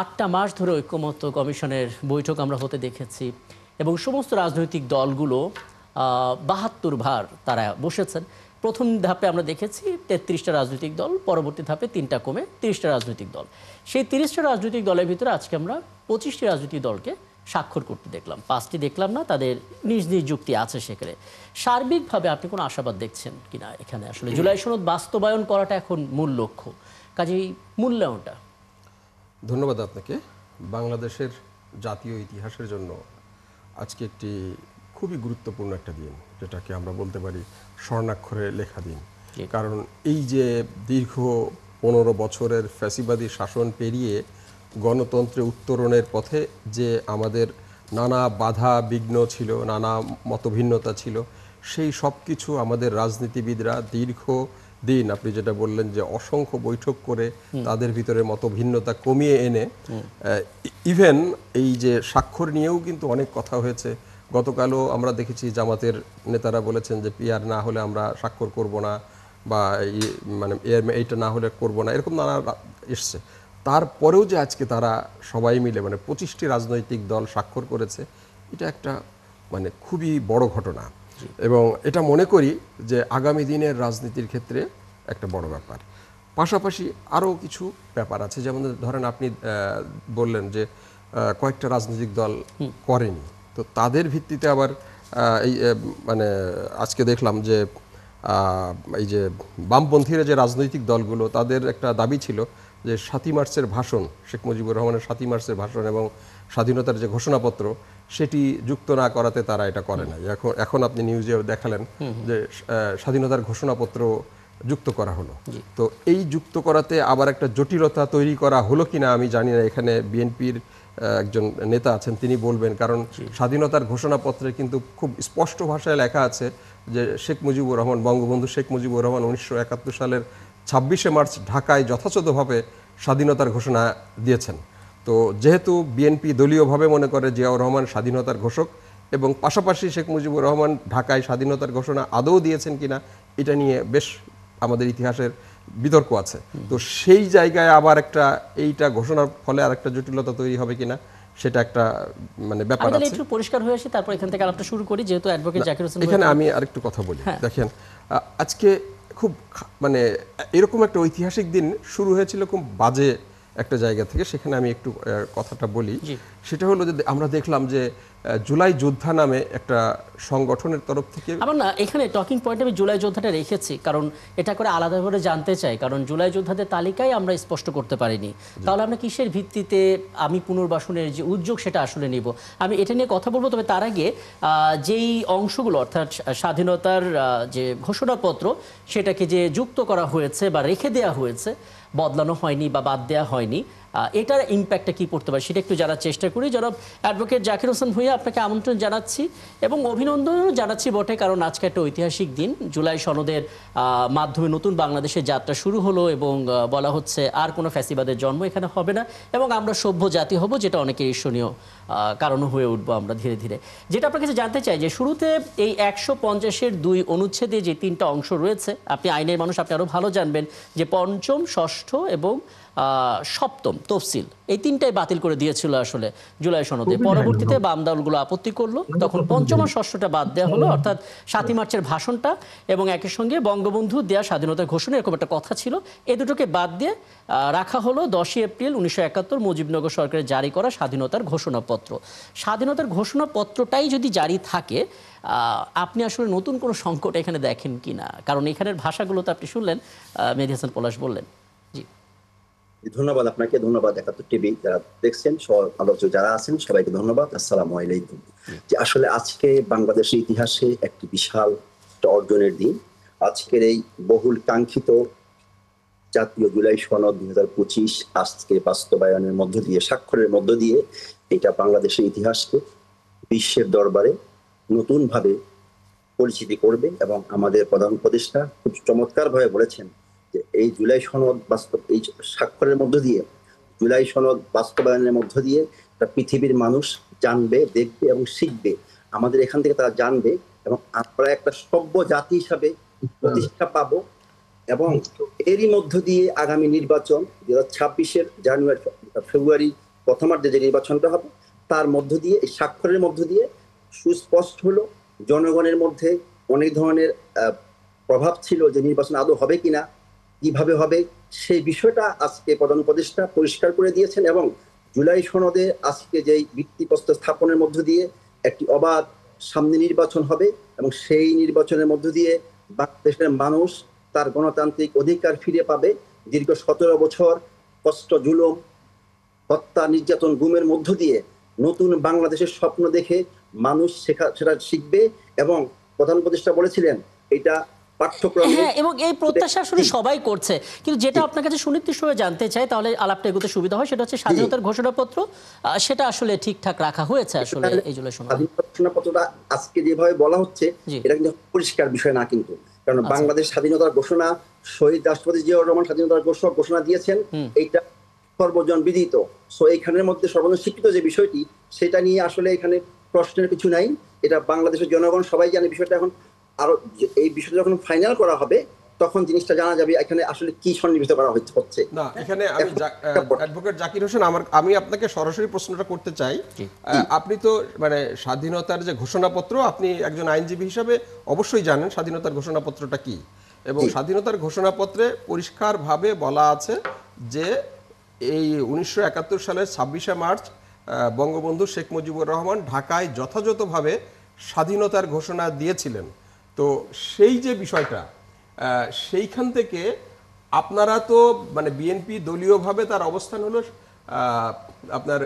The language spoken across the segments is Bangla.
8টা মাস ধরে ঐক্যমত্য কমিশনের বৈঠক আমরা হতে দেখেছি এবং সমস্ত রাজনৈতিক দলগুলো 72 বার তারা বসেছেন। প্রথম ধাপে আমরা দেখেছি 33টা রাজনৈতিক দল, পরবর্তী ধাপে 3টা কমে 30টা রাজনৈতিক দল। সেই 30টা রাজনৈতিক দলের ভিতরে আজকে আমরা 25টি রাজনৈতিক দলকে স্বাক্ষর করতে দেখলাম, 5টি দেখলাম না, তাদের নিজ নিজ যুক্তি আছে সেখানে। সার্বিকভাবে আপনি কোনো আশাবাদ দেখছেন কিনা এখানে? আসলে জুলাই সনদ বাস্তবায়ন করাটা এখন মূল লক্ষ্য, কাজেই মূল্যায়নটা। ধন্যবাদ আপনাকে। বাংলাদেশের জাতীয় ইতিহাসের জন্য আজকে একটি খুবই গুরুত্বপূর্ণ একটা দিন, যেটাকে আমরা বলতে পারি স্বর্ণাক্ষরে লেখা দিন। কারণ এই যে দীর্ঘ 15 বছরের ফ্যাসিবাদী শাসন পেরিয়ে গণতন্ত্রে উত্তরণের পথে যে আমাদের নানা বাধা বিঘ্ন ছিল, নানা মতভিন্নতা ছিল, সেই সব কিছু আমাদের রাজনীতিবিদরা দীর্ঘ দিন, আপনি যেটা বললেন যে অসংখ্য বৈঠক করে তাদের ভিতরে মতভিন্নতা কমিয়ে এনে ইভেন এই যে স্বাক্ষর নিয়েও কিন্তু অনেক কথা হয়েছে। গতকালও আমরা দেখেছি জামাতের নেতারা বলেছেন যে পিআর না হলে আমরা স্বাক্ষর করব না, বা মানে এইটা না হলে করব না, এরকম নানা এসছে। তারপরেও যে আজকে তারা সবাই মিলে মানে 25টি রাজনৈতিক দল স্বাক্ষর করেছে, এটা একটা মানে খুবই বড় ঘটনা এবং এটা মনে করি যে আগামী দিনের রাজনীতির ক্ষেত্রে একটা বড় ব্যাপার। পাশাপাশি আরও কিছু ব্যাপার আছে, যেমন ধরেন আপনি বললেন যে কয়েকটা রাজনৈতিক দল করেনি, তো তাদের ভিত্তিতে আবার এই মানে আজকে দেখলাম যে এই যে বামপন্থীরা যে রাজনৈতিক দলগুলো, তাদের একটা দাবি ছিল যে 7ই মার্চের ভাষণ, শেখ মুজিবুর রহমানের 7ই মার্চের ভাষণ এবং স্বাধীনতার যে ঘোষণাপত্র, সেটি যুক্ত না করাতে তারা এটা করে নাই। এখন আপনি নিউজে দেখালেন যে স্বাধীনতার ঘোষণাপত্র যুক্ত করা হলো। তো এই যুক্ত করাতে আবার একটা জটিলতা তৈরি করা হলো কিনা আমি জানি না। এখানে বিএনপির একজন নেতা আছেন, তিনি বলবেন, কারণ স্বাধীনতার ঘোষণাপত্রে কিন্তু খুব স্পষ্ট ভাষায় লেখা আছে যে শেখ মুজিবুর রহমান, বঙ্গবন্ধু শেখ মুজিবুর রহমান 1971 সালের 26শে মার্চ ঢাকায় যথাযথভাবে স্বাধীনতার ঘোষণা দিয়েছেন। তো যেহেতু বিএনপি দলীয়ভাবে মনে করে জিয়াউর রহমান স্বাধীনতার ঘোষক, এবং পাশাপাশি শেখ মুজিবুর রহমান ঢাকায় স্বাধীনতার ঘোষণা আদৌ দিয়েছেন কিনা এটা নিয়ে বেশ আমাদের ইতিহাসের বিতর্ক আছে। তো সেই জায়গায় আবার একটা এইটা ঘোষণার ফলে আরেকটা জটিলতা তৈরি হবে কিনা সেটা একটা মানে ব্যাপার আছে। একটু পরিষ্কার হয়ে আসি, তারপর এখান থেকে আলাপটা শুরু করি, যেহেতু অ্যাডভোকেট জাকির হোসেন। এখানে আমি আরেকটু কথা বলি। দেখেন, আজকে খুব মানে এরকম একটা ঐতিহাসিক দিন শুরু হয়েছিল খুব বাজে একটা জায়গা থেকে, সেখানে আমি একটু কথাটা বলি। সেটা হলো যে আমরা দেখলাম যে জুলাই যোদ্ধা নামে একটা সংগঠনের তরফ থেকে, আমার না এখানে টকিং পয়েন্টে আমি জুলাই যোদ্ধাটা রেখেছি, কারণ এটা করে আলাদা করে জানতে চাই, কারণ জুলাই যোদ্ধাদের তালিকায় আমরা স্পষ্ট করতে পারিনি। তাহলে আমরা কিসের ভিত্তিতে আমি পুনর্বাসনের যে উদ্যোগ সেটা আসলে নিব, আমি এটা নিয়ে কথা বলবো। তবে তার আগে যেই অংশগুলো, অর্থাৎ স্বাধীনতার যে ঘোষণাপত্র, সেটাকে যে যুক্ত করা হয়েছে বা রেখে দেওয়া হয়েছে, বদলানো হয়নি বা বাদ দেওয়া হয়নি, এটার ইম্প্যাক্টটা কী পড়তে পারে সেটা একটু জানার চেষ্টা করি। জনাব অ্যাডভোকেট জাকির হোসেন ভূঁইয়া, আপনাকে আমন্ত্রণ জানাচ্ছি এবং অভিনন্দনও জানাচ্ছি বটে, কারণ আজকে একটা ঐতিহাসিক দিন। জুলাই সনদের মাধ্যমে নতুন বাংলাদেশের যাত্রা শুরু হলো এবং বলা হচ্ছে আর কোনো ফ্যাসিবাদের জন্ম এখানে হবে না এবং আমরা সভ্য জাতি হব, যেটা অনেকের ঈর্ষণীয় কারণও হয়ে উঠবো আমরা ধীরে ধীরে। যেটা আপনার কাছে জানতে চাই যে শুরুতে এই 150-এর 2 অনুচ্ছেদে যে 3টা অংশ রয়েছে, আপনি আইনের মানুষ, আপনি আরও ভালো জানবেন যে পঞ্চম, ষষ্ঠ এবং সপ্তম তফসিল, এই 3টাই বাতিল করে দিয়েছিল আসলে জুলাই সনদে। পরবর্তীতে বাম দলগুলো আপত্তি করলো, তখন পঞ্চম আর ষষ্ঠটা বাদ দেওয়া হলো, অর্থাৎ 7ই মার্চের ভাষণটা এবং একই সঙ্গে বঙ্গবন্ধু দেয়া স্বাধীনতার ঘোষণা, এরকম একটা কথা ছিল। এই দুটোকে বাদ দিয়ে রাখা হলো 10ই এপ্রিল 1971 মুজিবনগর সরকারের জারি করা স্বাধীনতার ঘোষণাপত্র। স্বাধীনতার ঘোষণাপত্রটাই যদি জারি থাকে, আপনি আসলে নতুন কোনো সংকট এখানে দেখেন কি না? কারণ এখানের ভাষাগুলো তো আপনি শুনলেন, মেহেদী হাসান পলাশ বললেন। জি, ধন্যবাদ আপনাকে, ধন্যবাদ 71 টিভি যারা দেখছেন, আলোচক যারা আছেন সবাইকে ধন্যবাদ। আসসালামু আলাইকুম। যে আসলে আজকে বাংলাদেশের ইতিহাসে একটি বিশাল অর্জনের দিন। আজকের এই বহুল কাঙ্ক্ষিত জাতীয় জুলাই সনদ 2025 আজকে বাস্তবায়নের মধ্য দিয়ে, স্বাক্ষরের মধ্য দিয়ে, এটা বাংলাদেশের ইতিহাসকে বিশ্বের দরবারে নতুন ভাবে পরিচিতি করবে। এবং আমাদের প্রধান উপদেষ্টা খুব চমৎকার ভাবে বলেছেন যে এই জুলাই সনদ এই স্বাক্ষরের মধ্য দিয়ে, জুলাই সনদ বাস্তবায়নের মধ্য দিয়ে পৃথিবীর মানুষ জানবে, দেখবে এবং শিখবে। আমাদের এখান থেকে তারা জানবে এবং আমরা একটা সভ্য জাতি হিসাবে প্রতিষ্ঠা পাবো। এবং এরই মধ্য দিয়ে আগামী নির্বাচন 2026-এর ফেব্রুয়ারি প্রথমার্ধে যে নির্বাচনটা হবে তার মধ্য দিয়ে, এই স্বাক্ষরের মধ্য দিয়ে সুস্পষ্ট হলো জনগণের মধ্যে অনেক ধরনের প্রভাব ছিল যে নির্বাচন আদৌ হবে কিনা, কিভাবে হবে, সেই বিষয়টা আজকে প্রধান উপদেষ্টা পরিষ্কার করে দিয়েছেন। এবং জুলাই সনদে আজকে যে ভিত্তিপ্রস্তর স্থাপনের মধ্য দিয়ে একটি অবাধ সামনে নির্বাচন হবে এবং সেই নির্বাচনের মধ্য দিয়ে বাংলাদেশের মানুষ তার গণতান্ত্রিক অধিকার ফিরে পাবে। দীর্ঘ 17 বছর কষ্ট, জুলুম, হত্যা, নির্যাতন, গুমের মধ্য দিয়ে নতুন বাংলাদেশের স্বপ্ন দেখে মানুষ সেটা শিখবে। এবং প্রধান উপদেষ্টা বলেছিলেন এটা পাঠ্যক্রমে, হ্যাঁ, এবং এই প্রত্যাশা আসলে সবাই করছে, কিন্তু যেটা আপনার কাছে সুনির্দিষ্টভাবে জানতে চাই, তাহলে আলাপটা এগোতে সুবিধা হয়, সেটা হচ্ছে স্বাধীনতার ঘোষণাপত্র, সেটা আসলে ঠিকঠাক রাখা হয়েছে আসলে এই জুলাই সনদে? স্বাধীনতার ঘোষণাপত্রটা আজকে যেভাবে বলা হচ্ছে এটা কিন্তু পরিষ্কার বিষয় না, কিন্তু কারণ বাংলাদেশ স্বাধীনতার ঘোষণা শহীদ রাষ্ট্রপতি জিয়াউর রহমান স্বাধীনতার ঘোষণা দিয়েছেন, এইটা সর্বজন বিদিত। সো এইখানের মধ্যে সর্বজন স্বীকৃত যে বিষয়টি, সেটা নিয়ে আসলে এখানে প্রশ্নের কিছু নাই। এটা বাংলাদেশের জনগণ সবাই জানে বিষয়টা। এখন আরো এই বিষয়টা যখন ফাইনাল করা হবে তখন জিনিসটা জানা যাবে এখানে আসলে কি সন্নিবেশ করা হচ্ছে না। এখানে আমি অ্যাডভোকেট জাকির হোসেন, আমি আপনাকে সরাসরি প্রশ্নটা করতে চাই। আপনি তো মানে স্বাধীনতার যে ঘোষণাপত্র, আপনি একজন আইনজীবী হিসাবে অবশ্যই জানেন স্বাধীনতার ঘোষণাপত্রটা কি, এবং স্বাধীনতার ঘোষণাপত্রে পরিষ্কারভাবে বলা আছে যে এই 1971 সালের 26শে মার্চ বঙ্গবন্ধু শেখ মুজিবুর রহমান ঢাকায় যথাযথভাবে স্বাধীনতার ঘোষণা দিয়েছিলেন। তো সেই যে বিষয়টা, সেইখান থেকে আপনারা তো মানে বিএনপি দলীয়ভাবে তার অবস্থান হলো আপনার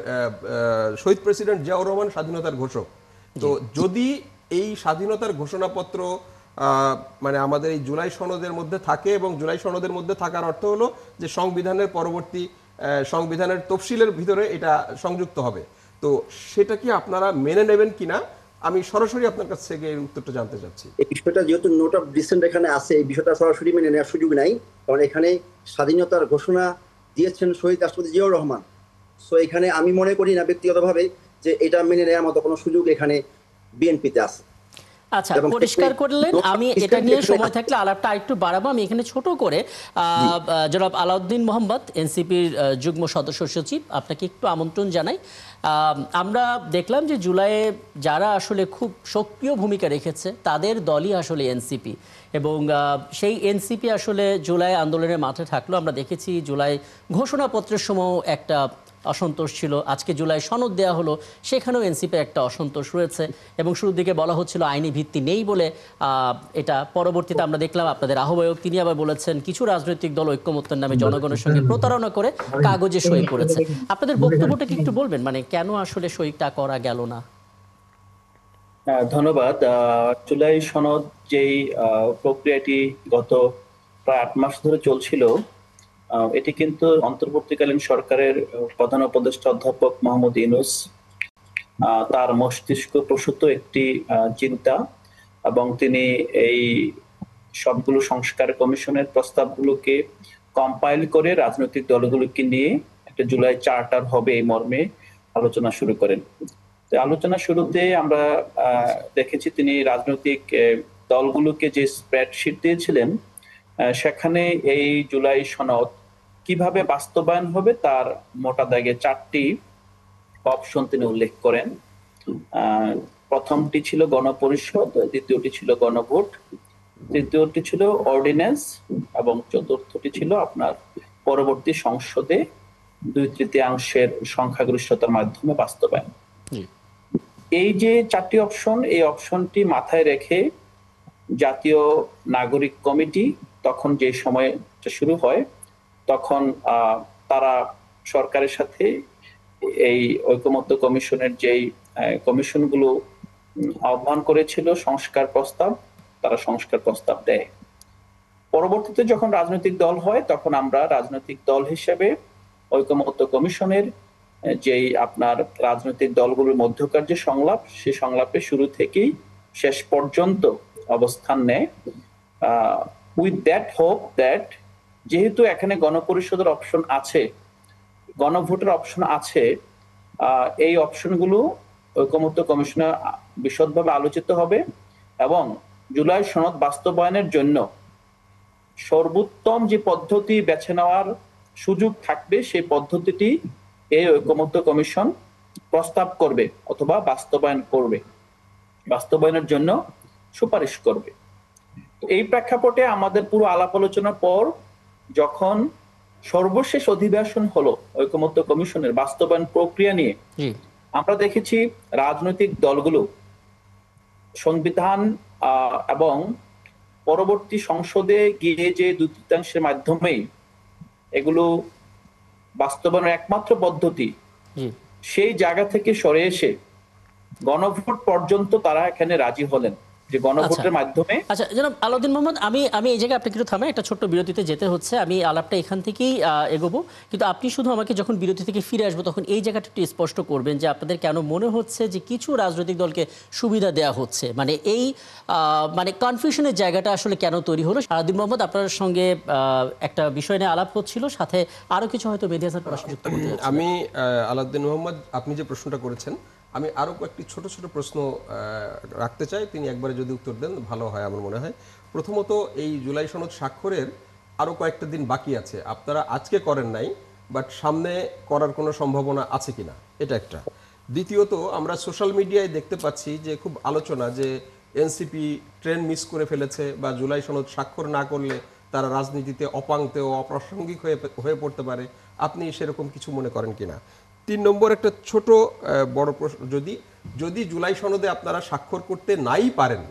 শহীদ প্রেসিডেন্ট জিয়াউর রহমান স্বাধীনতার ঘোষক। তো যদি এই স্বাধীনতার ঘোষণাপত্র মানে আমাদের এই জুলাই সনদের মধ্যে থাকে, এবং জুলাই সনদের মধ্যে থাকার অর্থ হলো যে সংবিধানের পরবর্তী সংবিধানের তফসিলের ভিতরে এটা সংযুক্ত হবে, তো সেটা কি আপনারা মেনে নেবেন কিনা, আমি সরাসরি আপনার কাছ থেকে এই উত্তরটা জানতে চাচ্ছি। এই বিষয়টা যেহেতু নোট অফ ডিসেন্ট এখানে আছে, এই বিষয়টা সরাসরি মেনে নেওয়ার সুযোগ নাই, কারণ এখানে স্বাধীনতার ঘোষণা দিয়েছেন শহীদ রাষ্ট্রপতি জিয়াউর রহমান। সো এখানে আমি মনে করি না ব্যক্তিগতভাবে যে এটা মেনে নেওয়ার মতো কোনো সুযোগ এখানে বিএনপিতে আছে। আচ্ছা, পরিষ্কার করলেন। আমি এটা নিয়ে সময় থাকলে আলাপটা আরেকটু বাড়াবো। আমি এখানে ছোট করে জনাব আলাউদ্দিন মোহাম্মদ, এনসিপির যুগ্ম সদস্য সচিব, আপনাকে একটু আমন্ত্রণ জানাই। আমরা দেখলাম যে জুলাইয়ে যারা আসলে খুব সক্রিয় ভূমিকা রেখেছে তাদের দলই আসলে এনসিপি, এবং সেই এনসিপি আসলে জুলাই আন্দোলনের মাঠে থাকলো। আমরা দেখেছি জুলাই ঘোষণাপত্রের সময় একটা অসন্তোষ ছিল, আজকে জুলাই সনদ দেওয়া হলো, সেখানেও এনসিপির একটা অসন্তোষ রয়েছে, এবং শুরুর দিকে বলা হচ্ছিল আইনি ভিত্তি নেই বলে। এটা পরবর্তীতে আমরা দেখলাম আপনাদের আহ্বায়ক তিনি আবার বলেছেন কিছু রাজনৈতিক দল ঐক্যমত্যের নামে জনগণের সঙ্গে প্রতারণা করে কাগজে সই করেছে। আপনাদের বক্তব্যটা কি একটু বলবেন, মানে কেন আসলে সইটা করা গেল না? ধন্যবাদ। জুলাই সনদ যেই প্রক্রিয়াটি গত প্রায় 8 মাস ধরে চলছিল, এটি কিন্তু অন্তর্বর্তীকালীন সরকারের প্রধান উপদেষ্টা অধ্যাপক মোহাম্মদ ইউনূস তার মস্তিষ্ক প্রসূত একটি চিন্তা, এবং তিনি এই সবগুলো সংস্কার কমিশনের প্রস্তাবগুলোকে কম্পাইল করে রাজনৈতিক দলগুলোকে নিয়ে একটা জুলাই চার্টার হবে এই মর্মে আলোচনা শুরু করেন। আলোচনা শুরুতে আমরা দেখেছি তিনি রাজনৈতিক দলগুলোকে যে স্প্রেডশিট দিয়েছিলেন, সেখানে এই জুলাই সনদ কিভাবে বাস্তবায়ন হবে তার মোটা দাগে 4টি অপশন তিনি উল্লেখ করেন। প্রথমটি ছিল গণপরিষদ, দ্বিতীয়টি ছিল গণভোট, তৃতীয়টি ছিল অর্ডিন্যান্স, এবং চতুর্থটি ছিল আপনার পরবর্তী সংসদে 2/3 সংখ্যাগরিষ্ঠতার মাধ্যমে বাস্তবায়ন। এই যে 4টি অপশন, এই অপশনটি মাথায় রেখে জাতীয় নাগরিক কমিটি তখন যে সময় শুরু হয়, তখন তারা সরকারের সাথে এই ঐকমত্য কমিশনের যেই কমিশনগুলো আহ্বান করেছিল সংস্কার প্রস্তাব, তারা সংস্কার প্রস্তাব দেয়। পরবর্তীতে যখন রাজনৈতিক দল হয়, তখন আমরা রাজনৈতিক দল হিসেবে ঐকমত্য কমিশনের যেই আপনার রাজনৈতিক দলগুলোর মধ্যকার যে সংলাপ, সেই সংলাপে শুরু থেকেই শেষ পর্যন্ত অবস্থান নেয়, উইথ দ্যাট হোপ দ্যাট যেহেতু এখানে গণপরিষদের অপশন আছে, গণভোটের অপশন আছে, এই অপশনগুলো ঐকমত্য কমিশনে বিশদভাবে আলোচিত হবে, এবং জুলাই সনদ বাস্তবায়নের জন্য সর্বোত্তম যে পদ্ধতি বেছে নেওয়ার সুযোগ থাকবে সেই পদ্ধতিটি এই ঐকমত্য কমিশন প্রস্তাব করবে অথবা বাস্তবায়নের জন্য সুপারিশ করবে। এই প্রেক্ষাপটে আমাদের পুরো আলাপ আলোচনার পর যখন সর্বশেষ অধিবেশন হলো ঐকমত্য কমিশনের বাস্তবায়ন প্রক্রিয়া নিয়ে, আমরা দেখেছি রাজনৈতিক দলগুলো সংবিধান এবং পরবর্তী সংসদে গিয়ে যে 2/3 মাধ্যমেই এগুলো বাস্তবায়নের একমাত্র পদ্ধতি, সেই জায়গা থেকে সরে এসে গণভোট পর্যন্ত তারা এখানে রাজি হলেন যে গণভোটের মাধ্যমে। আচ্ছা জনাব আলাউদ্দিন মোহাম্মদ, আমি এই জায়গায় আপনাকে একটু থামে, একটা ছোট্ট বিরতিতে যেতে হচ্ছে, আমি আলাপটা এখান থেকেই এগোবো, কিন্তু আপনি শুধু আমাকে যখন বিরতি থেকে ফিরে আসবো তখন এই জায়গাটা একটু স্পষ্ট করবেন যে আপনাদের কেন মনে হচ্ছে যে কিছু রাজনৈতিক দলকে সুবিধা দেওয়া হচ্ছে, মানে এই মানে কনফিউশনের জায়গাটা আসলে কেন তৈরি হলো। আলাউদ্দিন মোহাম্মদ, আপনার সঙ্গে একটা বিষয় নিয়ে আলাপ হচ্ছিল, সাথে আরো কিছু হয়তো মেহেদী হাসান পলাশ যুক্ত করতে যাচ্ছেন। আমি আলাউদ্দিন মোহাম্মদ, আপনি যে প্রশ্নটা করেছেন, আমি আরও কয়েকটি ছোট ছোট প্রশ্ন রাখতে চাই, তিনি একবারে যদি উত্তর দেন ভালো হয় আমার মনে হয়। প্রথমত, এই জুলাই সনদ স্বাক্ষরের আরও কয়েকটা দিন বাকি আছে, আপনারা আজকে করেন নাই, বাট সামনে করার কোনো সম্ভাবনা আছে কিনা, এটা একটা। দ্বিতীয়ত, আমরা সোশ্যাল মিডিয়ায় দেখতে পাচ্ছি যে খুব আলোচনা যে এনসিপি ট্রেন মিস করে ফেলেছে বা জুলাই সনদ স্বাক্ষর না করলে তারা রাজনীতিতে অপাঙ্ক্তেয় অপ্রাসঙ্গিক হয়ে পড়তে পারে, আপনি সেরকম কিছু মনে করেন কিনা। 3 নম্বর একটা ছোট বড় প্রশ্ন, যদি জুলাই সনদে আপনারা স্বাক্ষর করতে নাই পারেন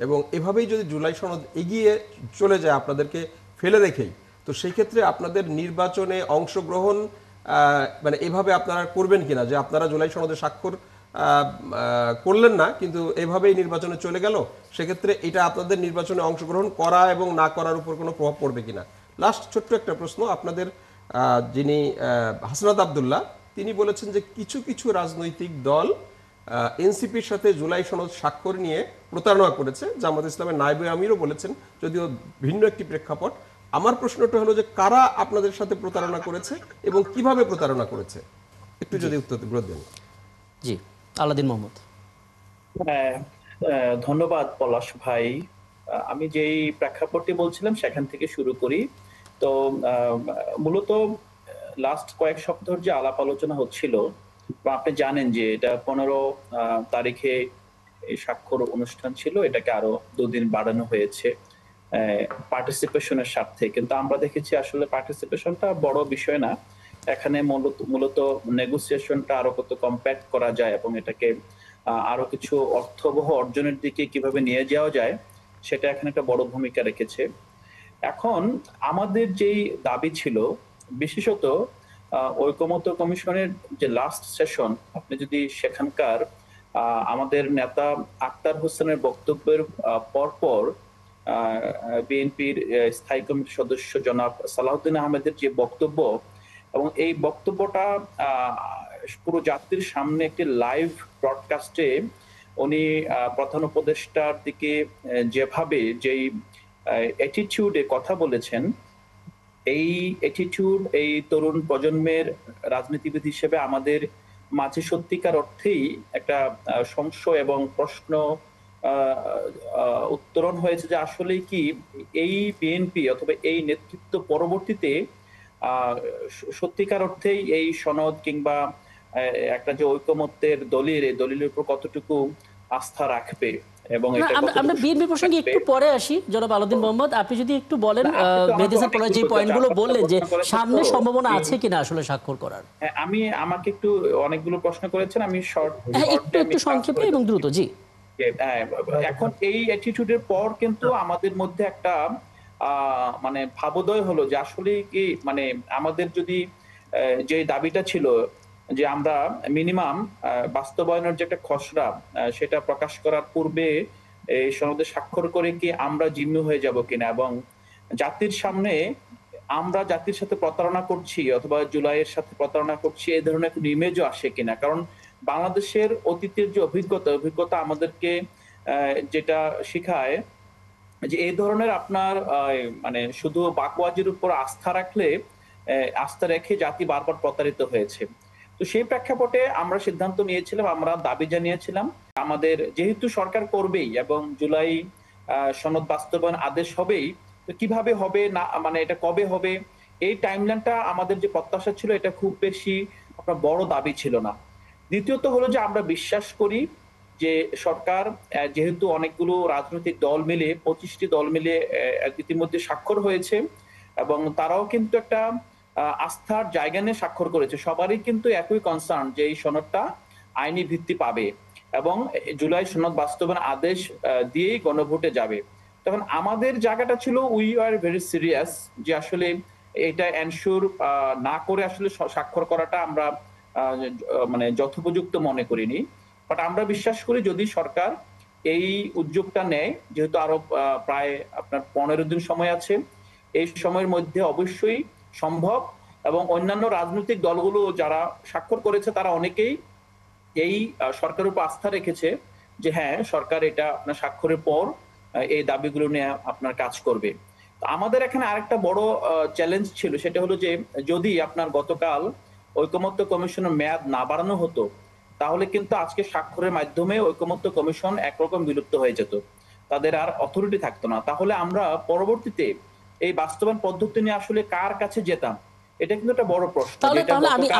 এবং এভাবেই যদি জুলাই সনদ এগিয়ে চলে যায় আপনাদেরকে ফেলে রেখেই, তো সেই ক্ষেত্রে আপনাদের নির্বাচনে অংশগ্রহণ মানে এভাবে আপনারা করবেন কিনা, যে আপনারা জুলাই সনদে স্বাক্ষর করলেন না কিন্তু এভাবেই নির্বাচনে চলে গেল, সেক্ষেত্রে এটা আপনাদের নির্বাচনে অংশগ্রহণ করা এবং না করার উপর কোনো প্রভাব পড়বে কিনা। লাস্ট ছোট্ট একটা প্রশ্ন, আপনাদের যিনি হাসনাত আব্দুল্লাহ, তিনি বলেছেন যে কিছু কিছু রাজনৈতিক দল এনসিপির সাথে জুলাই সনদ স্বাক্ষর নিয়ে প্রতারণা করেছে, জামাত ইসলামের নায়েবে আমিরও বলেছেন, যদিও ভিন্ন একটি প্রেক্ষাপট। আমার প্রশ্নটা হলো যে কারা আপনাদের সাথে প্রতারণা করেছে এবং কিভাবে প্রতারণা করেছে, একটু যদি উত্তর দেন। জি, আলাউদ্দিন মোহাম্মদ। ধন্যবাদ পলাশ ভাই। আমি যেই প্রেক্ষাপটটি বলছিলাম সেখান থেকে শুরু করি। তো মূলত লাস্ট কয়েক সপ্তাহ যে আলাপ আলোচনা হচ্ছিল, আপনি জানেন যে এটা 15 তারিখে স্বাক্ষর অনুষ্ঠান ছিল, এটাকে আরো 2 দিন বাড়ানো হয়েছে পার্টিসিপেশনের স্বার্থে। কিন্তু আমরা দেখেছি আসলে পার্টিসিপেশনটা বড় বিষয় না, এখানে মূলত নেগোসিয়েশনটা আরো কত কম্প্যাক্ট করা যায় এবং এটাকে আরো কিছু অর্থবহ অর্জনের দিকে কিভাবে নিয়ে যাওয়া যায় সেটা এখানে একটা বড় ভূমিকা রেখেছে। এখন আমাদের যেই দাবি ছিল, বিশেষত ঐকমত্য কমিশনের যে লাস্ট সেশন, আপনি যদি সেখানকার আমাদের নেতা আক্তার হোসেনের বক্তব্যের পরপর বিএনপির স্থায়ী কমিটির সদস্য জনাব সালাউদ্দিন আহমেদের যে বক্তব্য, এবং এই বক্তব্যটা পুরো জাতির সামনে একটি লাইভ ব্রডকাস্টে উনি প্রধান উপদেষ্টার দিকে যেভাবে যেই অ্যাটিটিউডে কথা বলেছেন, এই অ্যাটিটিউড এই তরুণ প্রজন্মের রাজনীতিবিদ হিসেবে আমাদের মাঝে সত্যিকার অর্থেই একটা সংশয় এবং প্রশ্ন উত্তরণ হয়েছে যে আসলে কি এই বিএনপি অথবা এই নেতৃত্ব পরবর্তীতে সত্যিকার অর্থেই এই সনদ কিংবা একটা যে ঐকমত্যের দলিল, এই দলিলের উপর কতটুকু আস্থা রাখবে। এবং আমরা বিএনপি প্রসঙ্গে একটু পরে আসি। জনাব আলাউদ্দিন মোহাম্মদ, আপনি যদি একটু বলেন মেহেদী হাসান পলাশ যে পয়েন্টগুলো বললেন যে সামনে সম্ভাবনা আছে কিনা আসলে স্বাক্ষর করার। আমাকে একটু অনেকগুলো প্রশ্ন করেছেন, আমি একটু সংক্ষেপে এবং দ্রুত। জি, এখন এই অ্যাটিটিউডের পর কিন্তু আমাদের মধ্যে একটা মানে ভাবোদয় হলো যে আসলে কি মানে আমাদের যদি যে দাবিটা ছিল যে আমরা মিনিমাম বাস্তবায়নের যে একটা খসড়া সেটা প্রকাশ করার পূর্বে এই সনদে স্বাক্ষর করে কি আমরা জিম্মি হয়ে যাব কিনা, এবং জাতির সামনে আমরা জাতির সাথে প্রতারণা করছি অথবা জুলাইয়ের সাথে প্রতারণা করছি এই ধরনের একটা ইমেজও আসে কিনা। কারণ বাংলাদেশের অতীতের যে অভিজ্ঞতা আমাদেরকে যেটা শিখায় যে এই ধরনের আপনার মানে শুধু বাকওয়াজির উপর আস্থা রেখে জাতি বারবার প্রতারিত হয়েছে। তো সেই প্রেক্ষাপটে আমরা সিদ্ধান্ত নিয়েছিলাম, আমরা দাবি জানিয়েছিলাম আমাদের যেহেতু সরকার করবেই এবং জুলাই সনদ বাস্তবায়ন আদেশ হবেই, তো কিভাবে হবে না মানে এটা কবে হবে এই টাইমলাইনটা আমাদের যে প্রত্যাশা ছিল এটা খুব বেশি আপনার বড় দাবি ছিল না। দ্বিতীয়ত হলো যে আমরা বিশ্বাস করি যে সরকার যেহেতু অনেকগুলো রাজনৈতিক দল মিলে 25টি দল মিলে ইতিমধ্যে স্বাক্ষর হয়েছে এবং তারাও কিন্তু একটা আস্থার জায়গা নিয়ে স্বাক্ষর করেছে। সবারই কিন্তু একই কনসার্ন যে এই সনদটা আইনি ভিত্তি পাবে এবং জুলাই সনদ বাস্তবায়ন আদেশ দিয়েই গণভোটে যাবে। তখন আমাদের জায়গাটা ছিল উই আর ভেরি সিরিয়াস যে আসলে এটা এনশিওর না করে আসলে স্বাক্ষর করাটা আমরা মানে যথোপযুক্ত মনে করিনি। বাট আমরা বিশ্বাস করি যদি সরকার এই উদ্যোগটা নেয়, যেহেতু আরো প্রায় আপনার 15 দিন সময় আছে, এই সময়ের মধ্যে অবশ্যই সম্ভব এবং অন্যান্য রাজনৈতিক দলগুলো যারা স্বাক্ষর করেছে তারা অনেকেই এই সরকারের উপর আস্থা রেখেছে যে হ্যাঁ সরকার এটা আপনার স্বাক্ষরের পর এই দাবিগুলো নিয়ে আপনার কাজ করবে। তো আমাদের এখানে আরেকটা বড় চ্যালেঞ্জ ছিল, সেটা হলো যে যদি আপনার গতকাল ঐকমত্য কমিশনের মেয়াদ না বাড়ানো হতো তাহলে কিন্তু আজকে স্বাক্ষরের মাধ্যমে ঐকমত্য কমিশন একরকম বিলুপ্ত হয়ে যেত, তাদের আর অথরিটি থাকতো না। তাহলে আমরা পরবর্তীতে এই বাস্তবায়ন পদ্ধতি নিয়ে আসলে কার কাছে যেতাম, এটা কিন্তু একটা বড় প্রশ্ন। তাহলে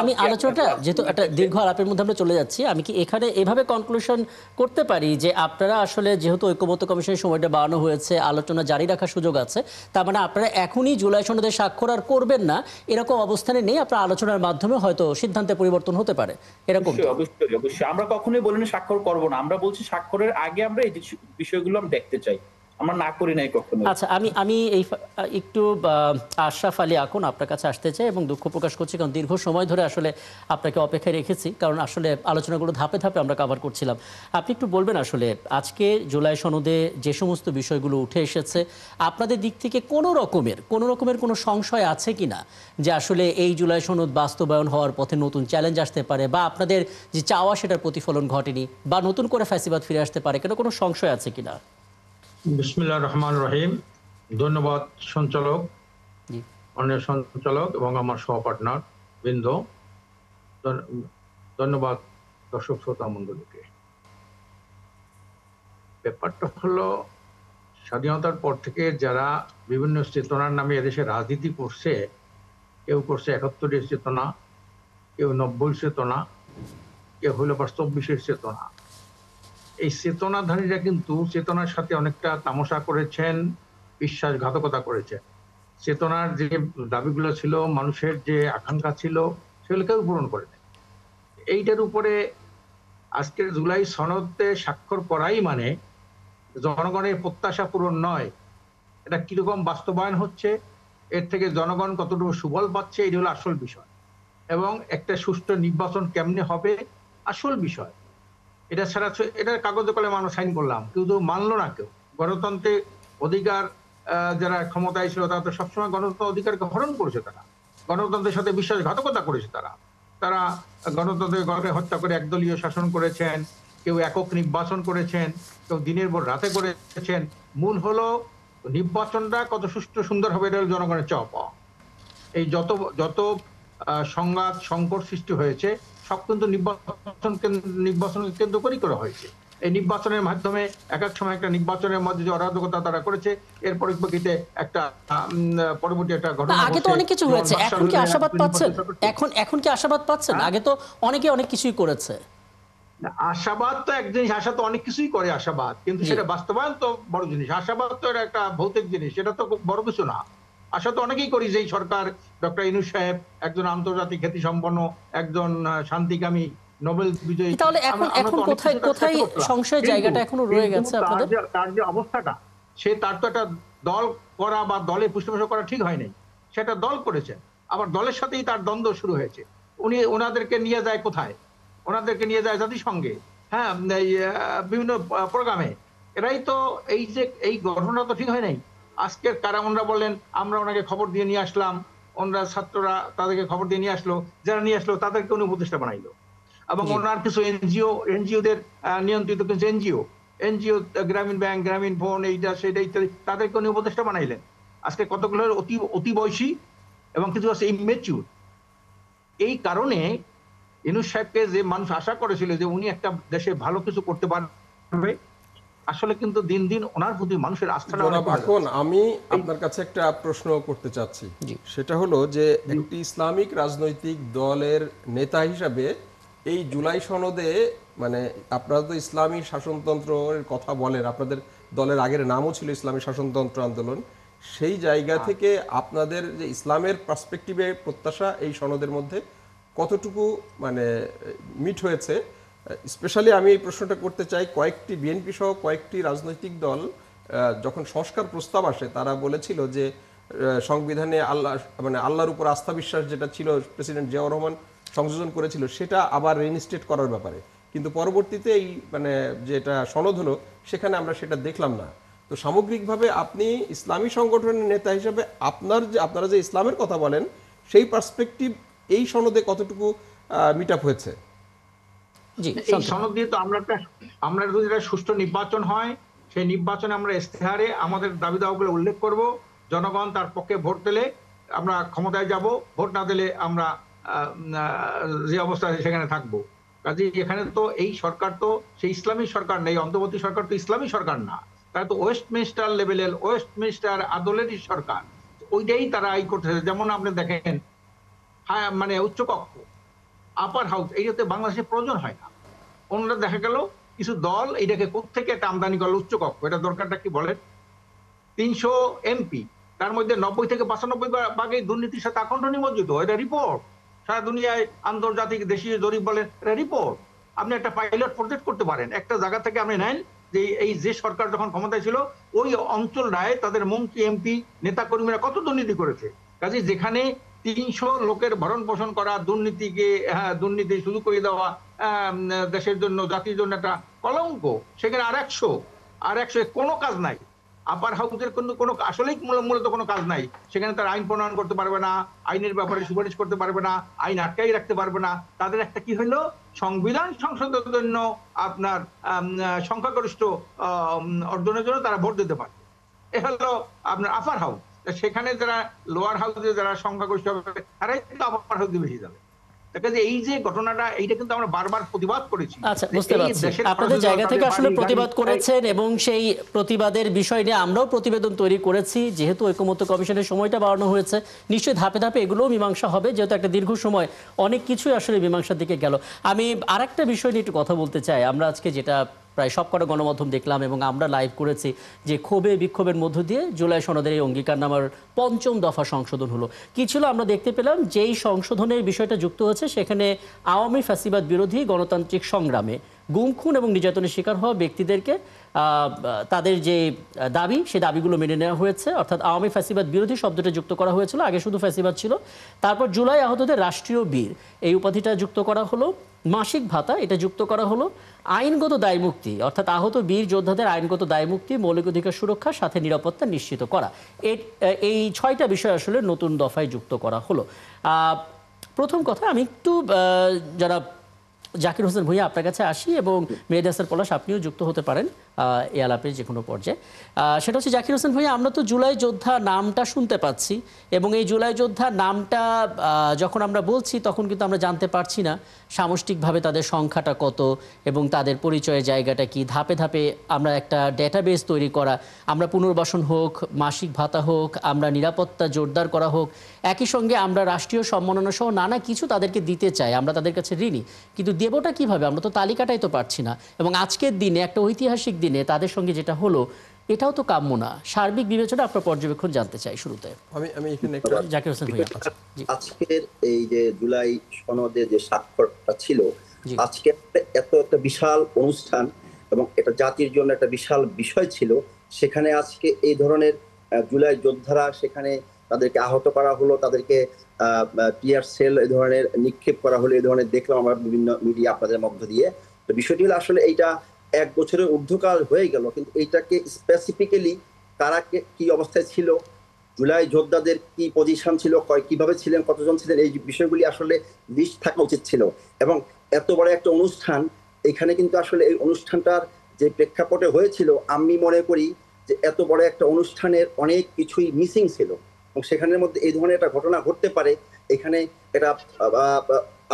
আমি আলোচনাটা যেহেতু একটা দীর্ঘ আলাপের মধ্যে আমরা চলে যাচ্ছি, আমি কি এখানে এভাবে কনক্লুশন করতে পারি যে আপনারা আসলে যেহেতু ঐকমত্য কমিশনের সময়টা বাড়ানো হয়েছে, আলোচনা জারি রাখার সুযোগ আছে, তার মানে আপনারা এখনই জুলাই সনদে স্বাক্ষর আর করবেন না এরকম অবস্থানে নেই, আপনার আলোচনার মাধ্যমে হয়তো সিদ্ধান্তে পরিবর্তন হতে পারে এরকম? অবশ্যই অবশ্যই আমরা কখনোই বলিনি স্বাক্ষর করব না, আমরা বলছি স্বাক্ষরের আগে আমরা এই বিষয়গুলো আমরা দেখতে চাই, আমরা না করি নাই কখনো। আচ্ছা, আমি এই একটু আশরাফ আলী আকুন আপনার কাছে আসতে চাই এবং দুঃখ প্রকাশ করছি কারণ দীর্ঘ সময় ধরে আসলে আপনাকে অপেক্ষায় রেখেছি, কারণ আসলে আলোচনাগুলো ধাপে ধাপে আমরা কভার করছিলাম। আপনি একটু বলবেন আসলে আজকে জুলাই সনদে যে সমস্ত বিষয়গুলো উঠে এসেছে আপনাদের দিক থেকে কোনো রকমের কোনো সংশয় আছে কিনা যে আসলে এই জুলাই সনদ বাস্তবায়ন হওয়ার পথে নতুন চ্যালেঞ্জ আসতে পারে বা আপনাদের যে চাওয়া সেটার প্রতিফলন ঘটেনি বা নতুন করে ফ্যাসিবাদ ফিরে আসতে পারে, কেন কোনো সংশয় আছে কিনা? বিসমিল্লাহির রহমানির রহিম। ধন্যবাদ সঞ্চালক, অন্য সঞ্চালক এবং আমার সহপার্টনার বৃন্দ, ধন্যবাদ দর্শক শ্রোতা মণ্ডলীকে। ব্যাপারটা হলো স্বাধীনতার পর থেকে যারা বিভিন্ন চেতনার নামে এদেশে রাজনীতি করছে, কেউ করছে ৭১-এর চেতনা, কেউ ৯০ চেতনা, কেউ হলো ২৪-এর চেতনা। এই চেতনাধারীরা কিন্তু চেতনার সাথে অনেকটা তামাশা করেছেন, বিশ্বাসঘাতকতা করেছেন। চেতনার যে দাবিগুলো ছিল, মানুষের যে আকাঙ্ক্ষা ছিল, সেগুলো কেউ পূরণ করে নেয়। এইটার উপরে আজকের জুলাই সনদে স্বাক্ষর করাই মানে জনগণের প্রত্যাশা পূরণ নয়, এটা কিরকম বাস্তবায়ন হচ্ছে, এর থেকে জনগণ কতটুকু সুফল পাচ্ছে, এটা হলো আসল বিষয়। এবং একটা সুষ্ঠু নির্বাচন কেমনে হবে আসল বিষয়। এটা ছাড়া এটা কাগজে কলমে আমরা সাইন করলাম, কিন্তু মানলো না কেউ। গণতন্ত্রের অধিকার যারা ক্ষমতায় ছিল তারা তো সবসময় গণতন্ত্র অধিকারকে হরণ করেছে, তারা গণতন্ত্রের সাথে বিশ্বাসঘাতকতা করেছে, তারা গণতন্ত্রের গণকে হত্যা করে একদলীয় শাসন করেছেন, কেউ একক নির্বাচন করেছেন, কেউ দিনের পর রাতে করেছেন। মূল হলো নির্বাচনটা কত সুষ্ঠু সুন্দর হবে, এটা জনগণের চাওয়া পাওয়া। এই যত সংঘাত সংকট সৃষ্টি হয়েছে সব কিন্তু নির্বাচন কেন্দ্র করেই করা হয়েছে। এই নির্বাচনের মাধ্যমে এক এক সময় একটা নির্বাচনের মধ্যে যে অরাজকতা তারা করেছে, এর পরিপ্রেক্ষিতে একটা পরবর্তী একটা ঘটনা। আগে তো অনেক কিছু হয়েছে, এখন কি আশাবাদ পাচ্ছেন? এখন কি আশাবাদ পাচ্ছেন? আগে তো অনেকে অনেক কিছুই করেছে। আশাবাদ তো এক জিনিস, আশা তো অনেক কিছুই করে আশাবাদ, কিন্তু সেটা বাস্তবায়ন তো বড় জিনিস। আশাবাদ তো এটা একটা ভৌতিক জিনিস, সেটা তো বড় কিছু না। আশা তো অনেকেই করি যে এই সরকার, ডক্টর ইউনূস সাহেব একজন আন্তর্জাতিক খ্যাতিসম্পন্ন, একজন শান্তিকামী, নোবেল বিজয়ী। তাহলে এখন কোথায় সংশয়ের জায়গাটা এখনো রয়ে গেছে আপনাদের? তার যে অবস্থাটা, তার তো একটা দল করা বা দলে পৃষ্ঠপোষক করা ঠিক হয় নাই, সেটা দল করেছেন। আবার দলের সাথেই তার দ্বন্দ্ব শুরু হয়েছে। ওনাদেরকে নিয়ে যায় কোথায়? ওনাদেরকে নিয়ে যায় জাতিসংঘে, হ্যাঁ, বিভিন্ন প্রোগ্রামে। এরাই তো এই ঘটনা তো ঠিক হয় নাই। আজকের কারা ওনারা বললেন আমরা ওনাকে খবর দিয়ে নিয়ে আসলাম, ওনারা ছাত্ররা তাদেরকে খবর দিয়ে নিয়ে আসলো, যারা নিয়ে আসলো তাদেরকে উনি উপদেষ্টা বানাইলো। এবং ওনার কিছু এনজিওদের নিয়ন্ত্রিত কিছু এনজিও, গ্রামীণ ব্যাংক, গ্রামীণ ফোন, এইটা সেটা ইত্যাদি, তাদেরকে উনি উপদেষ্টা বানাইলেন। আজকে কতগুলো অতি বয়সী এবং কিছু আছে ইমেচিউর। এই কারণে ইউনূস সাহেবকে যে মানুষ আশা করেছিল যে উনি একটা দেশে ভালো কিছু করতে পারবে, আসলে কিন্তু দিন দিন ওনার প্রতি মানুষের আস্থাটা অনেক জনাব কমে এখন আমি আপনার কাছে একটা প্রশ্ন করতে চাচ্ছি, জি। সেটা হলো যে একটি ইসলামিক রাজনৈতিক দলের নেতা হিসাবে এই জুলাই সনদে, মানে আপনারা তো ইসলামী শাসনতন্ত্রের কথা বলেন, আপনাদের দলের আগের নামও ছিল ইসলামী শাসনতন্ত্র আন্দোলন, সেই জায়গা থেকে আপনাদের যে ইসলামের পার্সপেক্টিভে প্রত্যাশা এই সনদের মধ্যে কতটুকু মানে মিট হয়েছে? স্পেশালি আমি এই প্রশ্নটা করতে চাই, কয়েকটি বিএনপি সহ কয়েকটি রাজনৈতিক দল যখন সংস্কার প্রস্তাব আসে তারা বলেছিল যে সংবিধানে আল্লাহ মানে আল্লাহর উপর আস্থা বিশ্বাস যেটা ছিল প্রেসিডেন্ট জিয়াউর রহমান সংযোজন করেছিল সেটা আবার রিইনস্টেট করার ব্যাপারে, কিন্তু পরবর্তীতে এই মানে যেটা সনদ হলো সেখানে আমরা সেটা দেখলাম না। তো সামগ্রিকভাবে আপনি ইসলামী সংগঠনের নেতা হিসেবে আপনারা যে ইসলামের কথা বলেন সেই পার্সপেক্টিভ এই সনদে কতটুকু মিট আপ হয়েছে? জি, এই সনদ দিয়ে তো আমরা যদি একটা সুষ্ঠু নির্বাচন হয়, সেই নির্বাচনে আমরা ইস্তেহারে আমাদের দাবি দাওয়াগুলো উল্লেখ করব, জনগণ তার পক্ষে ভোট দিলে আমরা ক্ষমতায় যাব, ভোট না দিলে আমরা যে অবস্থায় সেখানে থাকবো। কাজে এখানে তো এই সরকার তো সেই ইসলামী সরকার নেই, অন্তর্বর্তী সরকার তো ইসলামী সরকার না, তারা তো ওয়েস্টমিনিস্টার লেভেলের ওয়েস্টমিনিস্টার আদলেরই সরকার, ওইটাই তারা এই করতেছে। যেমন আপনি দেখেন মানে উচ্চকক্ষ, আপার হাউস, এইটাতে বাংলাদেশে প্রয়োজন হয় না। অন্যরা দেখা গেল কিছু দল এইটাকে কোত্থেকে একটা আমদানি করলো উচ্চকক্ষ, এটা দরকারটা কি বলেন? 300 এমপি, তার মধ্যে 90 থেকে 95 ভাগই দুর্নীতির সাথে আকণ্ঠ নিমজ্জিত। এটা রিপোর্ট, সারা দুনিয়ায় আন্তর্জাতিক দেশীয় জরিপ বলে এটা রিপোর্ট। আপনি একটা পাইলট প্রজেক্ট করতে পারেন, একটা জায়গা থেকে আপনি নেন যে এই যে সরকার যখন ক্ষমতায় ছিল ওই অঞ্চলটায় তাদের মন্ত্রী এমপি নেতা কর্মীরা কত দুর্নীতি করেছে। কাজে যেখানে 300 লোকের ভরণ পোষণ করা, দুর্নীতিকে দুর্নীতি শুরু করে দেওয়া দেশের জন্য জাতির জন্য একটা কলঙ্ক, সেখানে আর 100 কোনো কাজ নাই। আপার হাউসের কোনো আসলেই মূলত কোনো কাজ নাই। সেখানে তারা আইন প্রণয়ন করতে পারবে না, আইনের ব্যাপারে সুপারিশ করতে পারবে না, আইন আটকাই রাখতে পারবে না। তাদের একটা কি হইলো, সংবিধান সংসদের জন্য আপনার সংখ্যাগরিষ্ঠ অর্জনের জন্য তারা ভোট দিতে পারে। এ হলো আপনার আপার হাউস। সেখানে যারা লোয়ার হাউসে যারা সংখ্যাগরিষ্ঠ হবে তারাই কিন্তু আপার হাউসে বেশি যাবে। এই যে ঘটনাটা, এইটা কিন্তু আমরা বারবার প্রতিবাদ করেছি। আচ্ছা, বুঝতে পারছি আপনাদের জায়গা থেকে আসলে প্রতিবাদ করেছেন, এবং সেই প্রতিবাদের বিষয় নিয়ে আমরাও প্রতিবেদন তৈরি করেছি। যেহেতু ঐকমত্য কমিশনের সময়টা বাড়ানো হয়েছে, নিশ্চয়ই ধাপে ধাপে এগুলোও মীমাংসা হবে, যেহেতু একটা দীর্ঘ সময় অনেক কিছুই আসলে মীমাংসার দিকে গেল। আমি আরেকটা বিষয় নিয়ে একটু কথা বলতে চাই। আমরা আজকে যেটা প্রায় সবকটা গণমাধ্যম দেখলাম এবং আমরা লাইভ করেছি যে ক্ষোভে বিক্ষোভের মধ্য দিয়ে জুলাই সনদের এই অঙ্গীকারনামার 5ম দফা সংশোধন হলো। কি ছিল আমরা দেখতে পেলাম, যেই সংশোধনের বিষয়টা যুক্ত হচ্ছে সেখানে আওয়ামী ফ্যাসিবাদ বিরোধী গণতান্ত্রিক সংগ্রামে গুম খুন এবং নির্যাতনের শিকার হওয়া ব্যক্তিদেরকে তাদের যে দাবি, সেই দাবিগুলো মেনে নেওয়া হয়েছে। অর্থাৎ আওয়ামী ফ্যাসিবাদ বিরোধী শব্দটা যুক্ত করা হয়েছিল, আগে শুধু ফ্যাসিবাদ ছিল। তারপর জুলাই আহতদের রাষ্ট্রীয় বীর এই উপাধিটা যুক্ত করা হলো, মাসিক ভাতা এটা যুক্ত করা হলো, আইনগত দায়মুক্তি অর্থাৎ আহত বীর যোদ্ধাদের আইনগত দায়মুক্তি, মৌলিক অধিকার সুরক্ষা, সাথে নিরাপত্তা নিশ্চিত করা, এই 6টা বিষয় আসলে নতুন দফায় যুক্ত করা হলো। প্রথম কথা, আমি একটু যারা জাকির হোসেন ভূঁইয়া আপনার কাছে আসি, এবং মেহেদী হাসান পলাশ আপনিও যুক্ত হতে পারেন এই আলাপের যে কোনো পর্যায়ে। সেটা হচ্ছে, জাকির হোসেন ভূঁইয়া, আমরা তো জুলাই যোদ্ধা নামটা শুনতে পাচ্ছি, এবং এই জুলাই যোদ্ধা নামটা যখন আমরা বলছি তখন কিন্তু আমরা জানতে পারছি না সামষ্টিকভাবে তাদের সংখ্যাটা কত এবং তাদের পরিচয়ের জায়গাটা কি। ধাপে ধাপে আমরা একটা ডেটাবেস তৈরি করা, আমরা পুনর্বাসন হোক, মাসিক ভাতা হোক, আমরা নিরাপত্তা জোরদার করা হোক, একই সঙ্গে আমরা রাষ্ট্রীয় সম্মাননা সহ নানা কিছু তাদেরকে দিতে চাই, আমরা তাদের কাছে ঋণী, কিন্তু দেবটা কিভাবে, আমরা তো তালিকাটাই তো পারছি না। এবং আজকের দিনে, একটা ঐতিহাসিক দিনে তাদের সঙ্গে যেটা হলো, এটাও তো কাম্য না। সার্বিক বিবেচনা আপনার পর্যবেক্ষণ জানতে চাই শুরুতে। আমি এখানে একটা জাকির হোসেন ভূঁইয়া, আজকের এই যে জুলাই সনদে যে স্বাক্ষরটা ছিল, আজকে একটা বিশাল অনুষ্ঠান এবং এটা জাতির জন্য একটা বিশাল বিষয় ছিল। সেখানে আজকে এই ধরনের জুলাই যোদ্ধারা, সেখানে তাদেরকে আহত করা হলো, তাদেরকে টিয়ার সেল এই ধরনের নিক্ষেপ করা হলো, এই ধরনের দেখলাম আমরা বিভিন্ন মিডিয়া আপনাদের মধ্য দিয়ে। তো বিষয়টি হলো আসলে এইটা 1 বছরের ঊর্ধ্বকাল হয়ে গেল, কিন্তু এইটাকে স্পেসিফিক্যালি কারা কি অবস্থায় ছিল, জুলাই যোদ্ধাদের কি পজিশন ছিল, কিভাবে ছিলেন, কতজন ছিলেন, এই বিষয়গুলি আসলে লিস্ট থাকা উচিত ছিল। এবং এত বড় একটা অনুষ্ঠান, এখানে কিন্তু আসলে এই অনুষ্ঠানটার যে প্রেক্ষাপটে হয়েছিল, আমি মনে করি যে এত বড় একটা অনুষ্ঠানের অনেক কিছুই মিসিং ছিল, এবং সেখানের মধ্যে এই ধরনের একটা ঘটনা ঘটতে পারে, এখানে এটা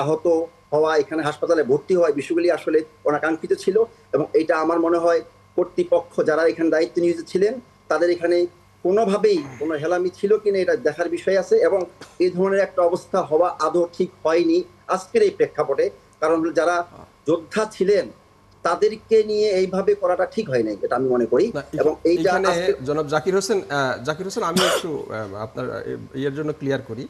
আহত হওয়া, এখানে হাসপাতালে ভর্তি হওয়া, বিষয়গুলি আসলে অনাকাঙ্ক্ষিত ছিল। এবং এটা আমার মনে হয় কর্তৃপক্ষ যারা এখানে দায়িত্ব নিয়োজিত ছিলেন তাদের এখানে কোনোভাবেই কোনো হেলামি ছিল কিনা এটা দেখার বিষয় আছে, এবং এই ধরনের একটা অবস্থা হওয়া আদৌ ঠিক হয়নি আজকের এই প্রেক্ষাপটে। কারণ যারা যোদ্ধা ছিলেন তাদেরকে নিয়ে এইভাবে করাটা ঠিক হয় নাই, এটা আমি মনে করি। এবং এইটা এইখানে জনাব জাকির হোসেন আমি একটু আপনার এর জন্য ক্লিয়ার করি।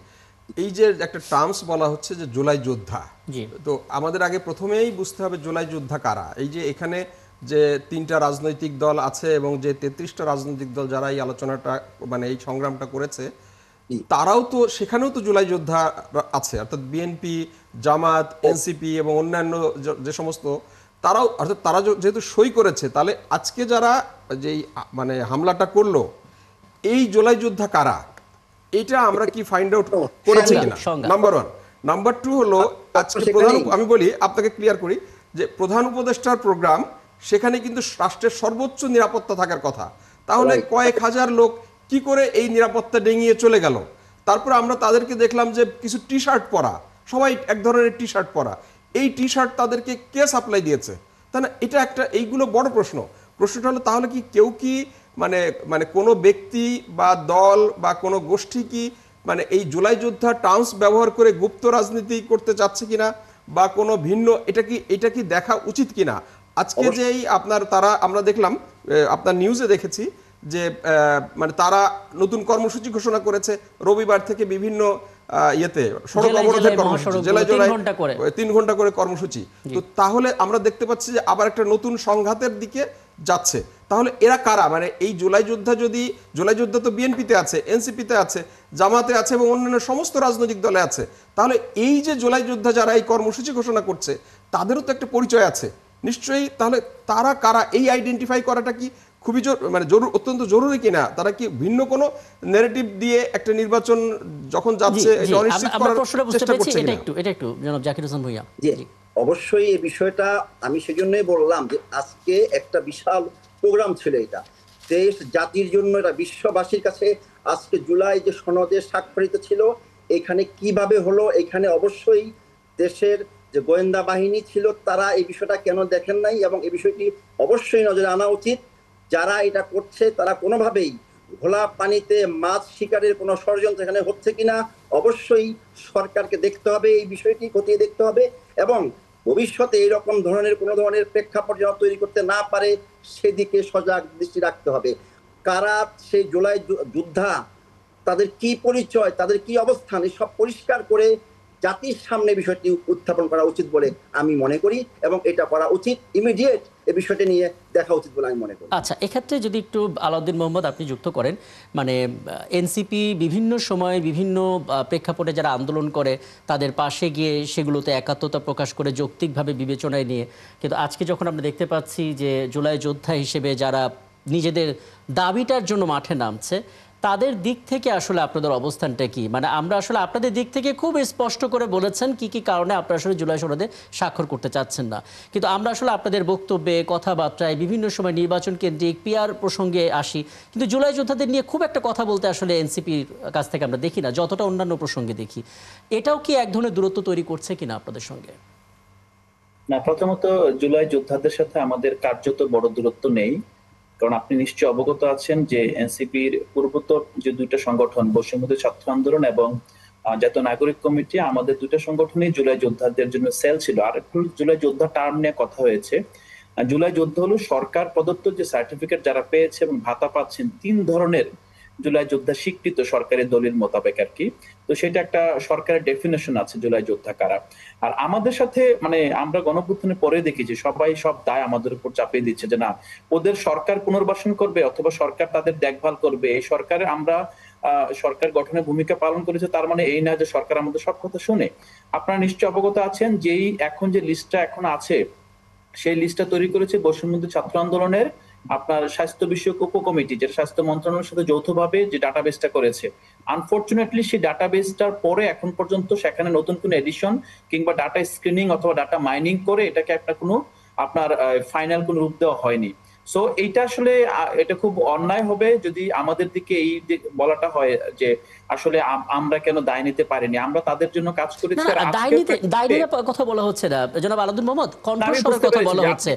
এই যে একটা টার্মস বলা হচ্ছে যে জুলাই যোদ্ধা, জি। তো আমাদের আগে প্রথমেই বুঝতে হবে জুলাই যোদ্ধা কারা। এই যে এখানে যে 3টা রাজনৈতিক দল আছে এবং যে 33টা রাজনৈতিক দল যারা এই আলোচনাটা মানে এই সংগ্রামটা করেছে, তারাও তো সেখানেও তো জুলাই যোদ্ধা আছে, অর্থাৎ বিএনপি, জামাত, এনসিপি এবং অন্যান্য যে সমস্ত, তারাও অর্থাৎ তারা যেহেতু সই করেছে, তাহলে আজকে যারা যেই মানে হামলাটা করলো এই জুলাই যোদ্ধা কারা, এটা আমরা কি ফাইন্ড আউট করেছি কিনা, নাম্বার 1। নাম্বার 2 হলো আজকে আমি বলি আপনাকে ক্লিয়ার করি যে প্রধান উপদেষ্টার প্রোগ্রাম, সেখানে কিন্তু রাষ্ট্রের সর্বোচ্চ নিরাপত্তা থাকার কথা, তাহলে কয়েক হাজার লোক কি করে এই নিরাপত্তা ডেঙিয়ে চলে গেল? তারপর আমরা তাদেরকে দেখলাম যে কিছু টি শার্ট পরা, সবাই এক ধরনের টি শার্ট পরা, এই টি শার্ট তাদেরকে কে সাপ্লাই দিয়েছে? তাই না? এটা একটা, এইগুলো বড় প্রশ্নটা হলো তাহলে কি কেউ কি মানে মানে কোনো ব্যক্তি বা দল বা কোনো গোষ্ঠী কি মানে এই জুলাই যোদ্ধা টার্মস ব্যবহার করে গুপ্ত রাজনীতি করতে চাচ্ছে কিনা, বা কোনো ভিন্ন, এটা কি দেখা উচিত কিনা? আজকে যেই আপনার তারা আমরা দেখলাম আপনার নিউজে দেখেছি যে মানে তারা নতুন কর্মসূচি ঘোষণা করেছে, রবিবার থেকে বিভিন্ন ইয়েতে সড়ক অবরোধের কর্মসূচি, জেলায় 3 ঘন্টা করে কর্মসূচি। তো তাহলে আমরা দেখতে পাচ্ছি যে আবার একটা নতুন সংঘাতের দিকে যাচ্ছে। তাহলে এরা কারা? মানে এই জুলাই যোদ্ধা তো বিএনপিতে আছে, এনসিপিতে আছে, জামাতে আছে এবং অন্যান্য সমস্ত রাজনৈতিক দলে আছে। তাহলে এই যে জুলাই যোদ্ধা যারা এই কর্মসূচি ঘোষণা করছে, তাদেরও তো একটা পরিচয় আছে নিশ্চয়ই। তাহলে তারা কারা, এই আইডেন্টিফাই করাটা কি খুবই অত্যন্ত জরুরি কিনা? তারা কি ভিন্ন কোনো ন্যারেটিভ দিয়ে একটা নির্বাচন যখন যাচ্ছে এটা অনিশ্চিত করার চেষ্টা করছে কিনা? এটা একটু জনাব জাকির হোসেন ভূঁইয়া। জি, অবশ্যই এই বিষয়টা আমি সেজন্যই বললাম যে আজকে একটা বিশাল প্রোগ্রাম ছিল, এটা দেশ জাতির জন্য, এটা বিশ্ববাসীর কাছে আজকে জুলাই যে সনদে স্বাক্ষরিত ছিল এখানে কিভাবে হলো, এখানে অবশ্যই দেশের যে গোয়েন্দা বাহিনী ছিল তারা এই বিষয়টা কেন দেখেন নাই, এবং এই বিষয়টি অবশ্যই নজরে আনা উচিত। যারা এটা করছে তারা কোনোভাবেই ঘোলা পানিতে মাছ শিকারের কোনো ষড়যন্ত্র এখানে হচ্ছে কিনা অবশ্যই সরকারকে দেখতে হবে, এই বিষয়টি খতিয়ে দেখতে হবে, এবং ভবিষ্যতে এইরকম ধরনের কোনো ধরনের প্রেক্ষাপট যেন তৈরি করতে না পারে সেদিকে সজাগ দৃষ্টি রাখতে হবে। কারা সেই জুলাই যোদ্ধা, তাদের কি পরিচয়, তাদের কি অবস্থান, এসব পরিষ্কার করে জাতির সামনে বিষয়টি উত্থাপন করা উচিত বলে আমি মনে করি, এবং এটা করা উচিত ইমিডিয়েট, এই বিষয়টি নিয়ে দেখা উচিত বলে আমি মনে করি। আচ্ছা, এক্ষেত্রে যদি একটু আলাউদ্দিন মোহাম্মদ আপনি যুক্ত করেন, মানে এনসিপি বিভিন্ন সময় বিভিন্ন প্রেক্ষাপটে যারা আন্দোলন করে তাদের পাশে গিয়ে সেগুলোতে একাত্মতা প্রকাশ করে যৌক্তিকভাবে বিবেচনায় নিয়ে, কিন্তু আজকে যখন আমরা দেখতে পাচ্ছি যে জুলাই যোদ্ধা হিসেবে যারা নিজেদের দাবিটার জন্য মাঠে নামছে, তাদের দিক থেকে আসলে আপনাদের অবস্থানটা কি? মানে আমরা আসলে আপনাদের দিক থেকে খুব স্পষ্ট করে বলেছেন কি কি কারণে আপনারা আসলে জুলাই সনদে স্বাক্ষর করতে চাচ্ছেন না, কিন্তু আমরা আসলে আপনাদের বক্তব্যে, কথাবার্তায় বিভিন্ন সময় নির্বাচন কেন্দ্রিক পিআর প্রসঙ্গে আসি, কিন্তু জুলাই যোদ্ধাদের নিয়ে খুব একটা কথা বলতে আসলে এনসিপির কাছ থেকে আমরা দেখি না, যতটা অন্যান্য প্রসঙ্গে দেখি। এটাও কি এক ধরনের দূরত্ব তৈরি করছে কিনা আপনাদের সঙ্গে? না, প্রথমত জুলাই যোদ্ধাদের সাথে আমাদের কার্যত বড় দূরত্ব নেই, কারণ আপনি নিশ্চয়ই অবগত আছেন যে এনসিপির পূর্বতর যে 2টা সংগঠন, বৈষম্যবিরোধী ছাত্র আন্দোলন এবং জাতীয় নাগরিক কমিটি, আমাদের 2টা সংগঠনই জুলাই যোদ্ধাদের জন্য সেল ছিল। আর একটু জুলাই যোদ্ধা টার্ম নিয়ে কথা হয়েছে। জুলাই যোদ্ধা হলো সরকার প্রদত্ত যে সার্টিফিকেট যারা পেয়েছে এবং ভাতা পাচ্ছেন, 3 ধরনের জুলাই যোদ্ধা স্বীকৃত সরকারি দলিল মোতাবেক আর কি। তো সেটা একটা সরকারের ডেফিনেশন আছে জুলাই যোদ্ধা কারা। আর আমাদের সাথে মানে আমরা গণঅভ্যুত্থানের পরে দেখেছি সবাই সব দায় আমাদের উপর চাপিয়ে দিচ্ছে যে না, ওদের সরকার পুনর্বাসন করবে অথবা সরকার তাদের দেখভাল করবে। এই সরকারে আমরা সরকার গঠনের ভূমিকা পালন করেছে, তার মানে এই না যে সরকার আমাদের সব কথা শুনে। আপনারা নিশ্চয়ই অবগত আছেন যেই এখন যে লিস্টটা এখন আছে, সেই লিস্টটা তৈরি করেছে বৈষম্যবিরোধী ছাত্র আন্দোলনের আপনার স্বাস্থ্য বিষয়ক উপকমিটি, যেটা স্বাস্থ্য মন্ত্রণালয়ের সাথে যৌথভাবে যে ডাটাবেসটা করেছে। আনফরচুনেটলি সেই ডাটাবেসটার পরে এখন পর্যন্ত সেখানে নতুন কোনো এডিশন কিংবা ডাটা স্ক্রিনিং অথবা ডাটা মাইনিং করে এটাকে একটা কোনো আপনার ফাইনাল কোনো রূপ দেওয়া হয়নি। সো এইটা আসলে এটা খুব অন্যায় হবে যদি আমাদের দিকে এই বলাটা হয় যে আসলে আমরা কেন দায় নিতে পারিনি, আমরা তাদের জন্য কাজ করেছি। দায় নিতে কথা বলা হচ্ছে না জনাব আলাউদ্দিন মোহাম্মদ, কণ্ঠস্বরের কথা বলা হচ্ছে।